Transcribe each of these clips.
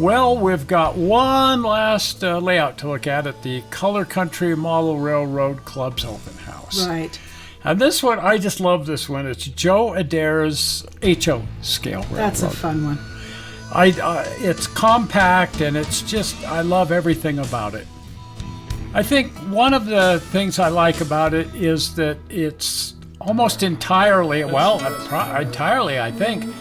Well, we've got one last layout to look at the Color Country Model Railroad Club's open house. Right. And this one, I just love this one. It's Joe Adair's HO scale railroad. That's a fun one. It's compact, and it's just, I love everything about it. I think one of the things I like about it is that it's almost entirely, entirely, I think,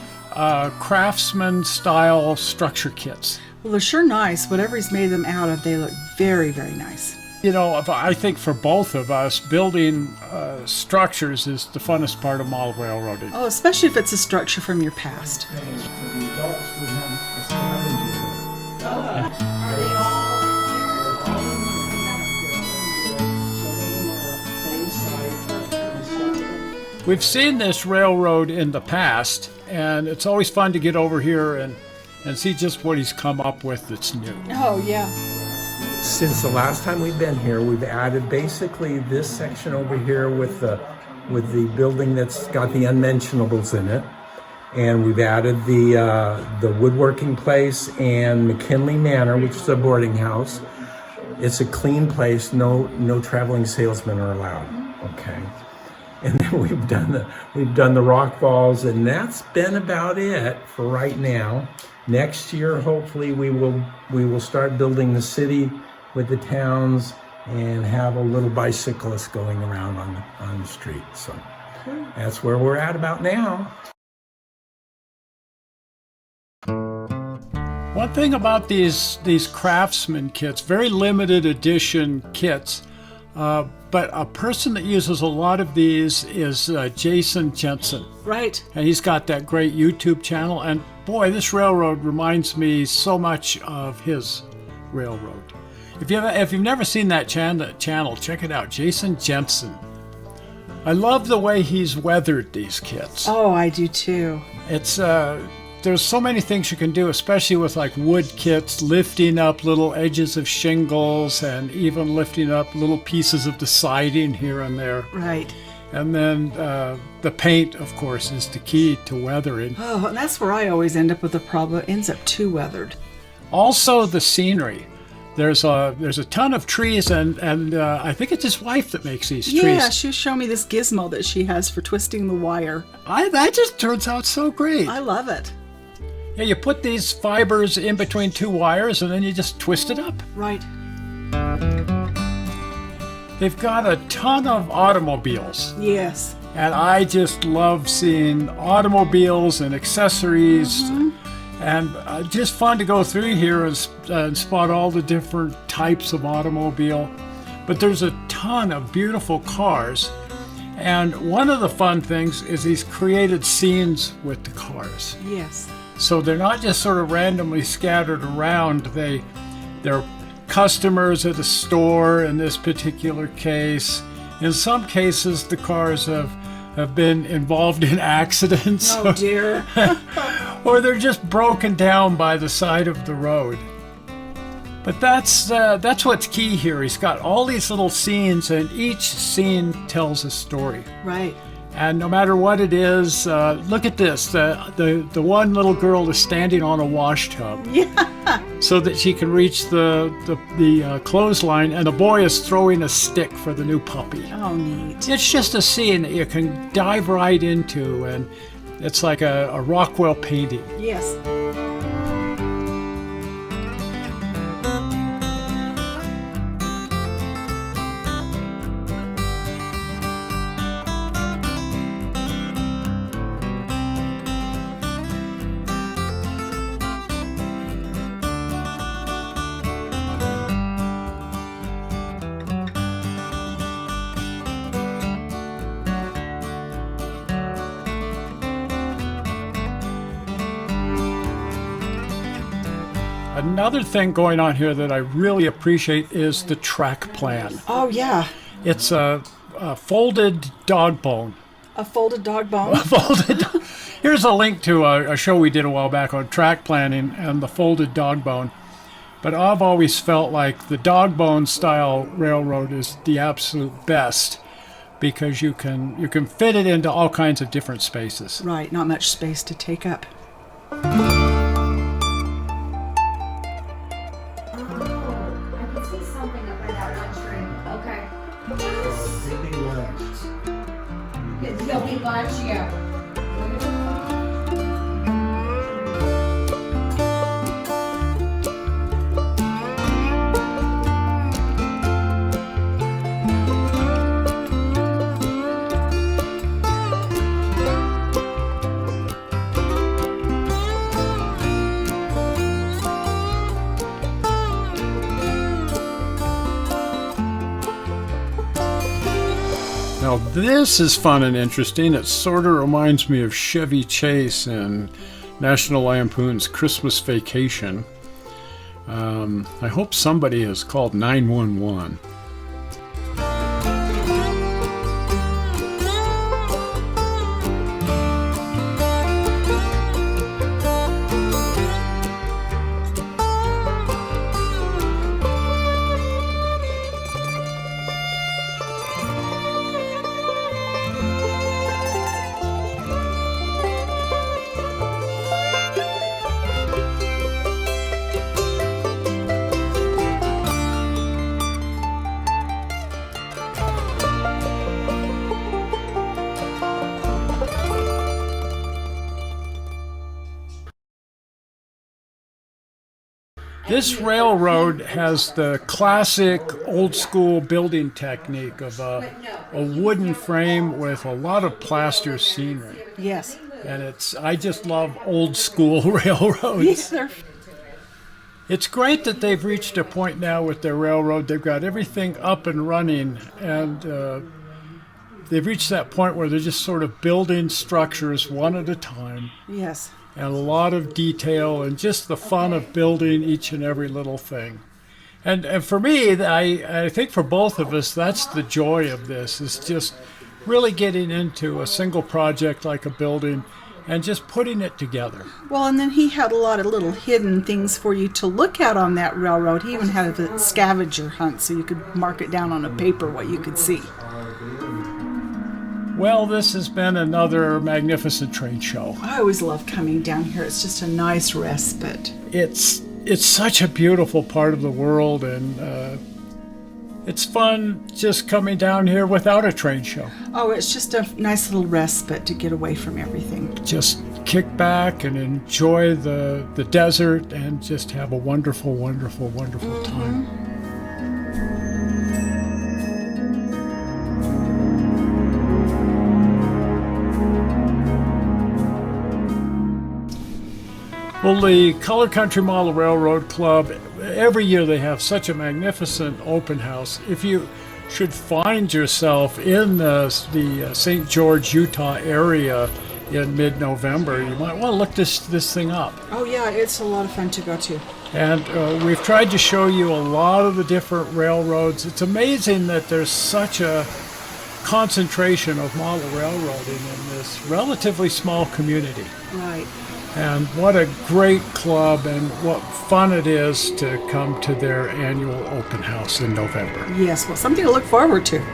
craftsman style structure kits. Well, they're sure nice. Whatever he's made them out of, they look very, very nice. You know, I think for both of us, building structures is the funnest part of model railroading. Oh, especially if it's a structure from your past. We've seen this railroad in the past, and it's always fun to get over here and see just what he's come up with that's new. Oh, yeah. Since the last time we've been here, we've added basically this section over here with the building that's got the unmentionables in it, and we've added the woodworking place and McKinley Manor, which is a boarding house. It's a clean place. No traveling salesmen are allowed. Okay. And then we've done the rock walls, and that's been about it for right now. Next year, hopefully, we will start building the city with the towns and have a little bicyclist going around on the street. So that's where we're at about now. One thing about these craftsman kits, very limited edition kits, but a person that uses a lot of these is Jason Jensen. Right. And he's got that great YouTube channel. And boy, this railroad reminds me so much of his railroad. If you've never seen that channel, check it out, Jason Jensen. I love the way he's weathered these kits. Oh, I do too. It's there's so many things you can do, especially with like wood kits, lifting up little edges of shingles and even lifting up little pieces of the siding here and there. Right. And then the paint, of course, is the key to weathering. Oh, and that's where I always end up with the problem. It ends up too weathered. Also, the scenery. There's a ton of trees, and I think it's his wife that makes these trees. Yeah, she showed me this gizmo that she has for twisting the wire. That just turns out so great. I love it. Yeah, you put these fibers in between two wires, and then you just twist it up. Right. They've got a ton of automobiles. Yes. And I just love seeing automobiles and accessories. Mm-hmm. And just fun to go through here and spot all the different types of automobile. But there's a ton of beautiful cars. And one of the fun things is he's created scenes with the cars. Yes. So they're not just sort of randomly scattered around. They're customers at a store in this particular case. In some cases, the cars have been involved in accidents. Oh dear. Or they're just broken down by the side of the road. But that's what's key here. He's got all these little scenes, and each scene tells a story. Right. And no matter what it is, look at this. The one little girl is standing on a wash tub. Yeah. So that she can reach the clothesline, and the boy is throwing a stick for the new puppy. Oh, neat. It's just a scene that you can dive right into, and it's like a Rockwell painting. Yes. Another thing going on here that I really appreciate is the track plan. Oh, yeah. It's a folded dog bone. A folded dog bone? Here's a link to a show we did a while back on track planning and the folded dog bone. But I've always felt like the dog bone style railroad is the absolute best because you can fit it into all kinds of different spaces. Right, not much space to take up. they'll be glad to go. Now this is fun and interesting. It sort of reminds me of Chevy Chase and National Lampoon's Christmas Vacation. I hope somebody has called 911. This railroad has the classic old school building technique of a wooden frame with a lot of plaster scenery. Yes. And I just love old school railroads. Yes, sir. It's great that they've reached a point now with their railroad. They've got everything up and running, and they've reached that point where they're just sort of building structures one at a time. Yes. And a lot of detail and just the fun of building each and every little thing. And for me, I think for both of us, that's the joy of this, is just really getting into a single project like a building and just putting it together. Well, and then he had a lot of little hidden things for you to look at on that railroad. He even had a scavenger hunt so you could mark it down on a paper what you could see. Well, this has been another magnificent train show. I always love coming down here. It's just a nice respite. It's such a beautiful part of the world, and it's fun just coming down here without a train show. Oh, it's just a nice little respite to get away from everything. Just kick back and enjoy the desert and just have a wonderful, wonderful, wonderful time. Well, the Color Country Model Railroad Club, every year they have such a magnificent open house. If you should find yourself in the St. George, Utah area in mid-November, you might want to look this thing up. Oh, yeah, it's a lot of fun to go to. And we've tried to show you a lot of the different railroads. It's amazing that there's such a concentration of model railroading in this relatively small community. Right. And what a great club, and what fun it is to come to their annual open house in November. Yes, well, something to look forward to.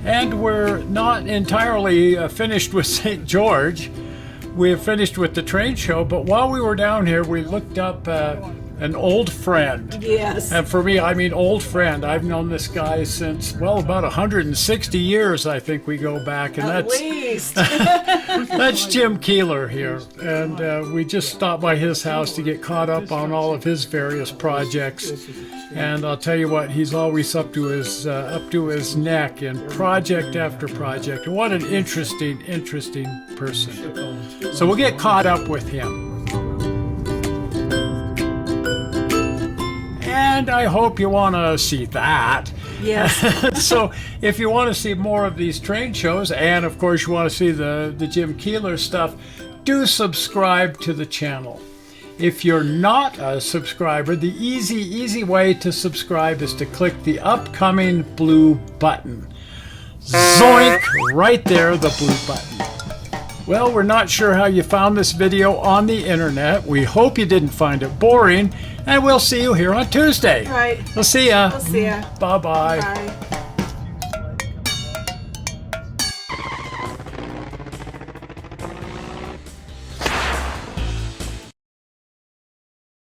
And we're not entirely finished with St. George. We're finished with the train show, but while we were down here, we looked up an old friend. Yes. And for me, I mean old friend. I've known this guy since, well, about 160 years, I think we go back. And At least. that's Jim Keeler here. And we just stopped by his house to get caught up on all of his various projects. And I'll tell you what, he's always up to his neck in project after project. What an interesting person. So we'll get caught up with him. And I hope you want to see that. Yes. So if you want to see more of these train shows, and of course you want to see the Jim Keeler stuff, do subscribe to the channel. If you're not a subscriber, the easy way to subscribe is to click the upcoming blue button. Zoink! Right there, the blue button. Well, we're not sure how you found this video on the internet. We hope you didn't find it boring, and we'll see you here on Tuesday. Right. We'll see ya. We'll see ya. Bye-bye. Bye.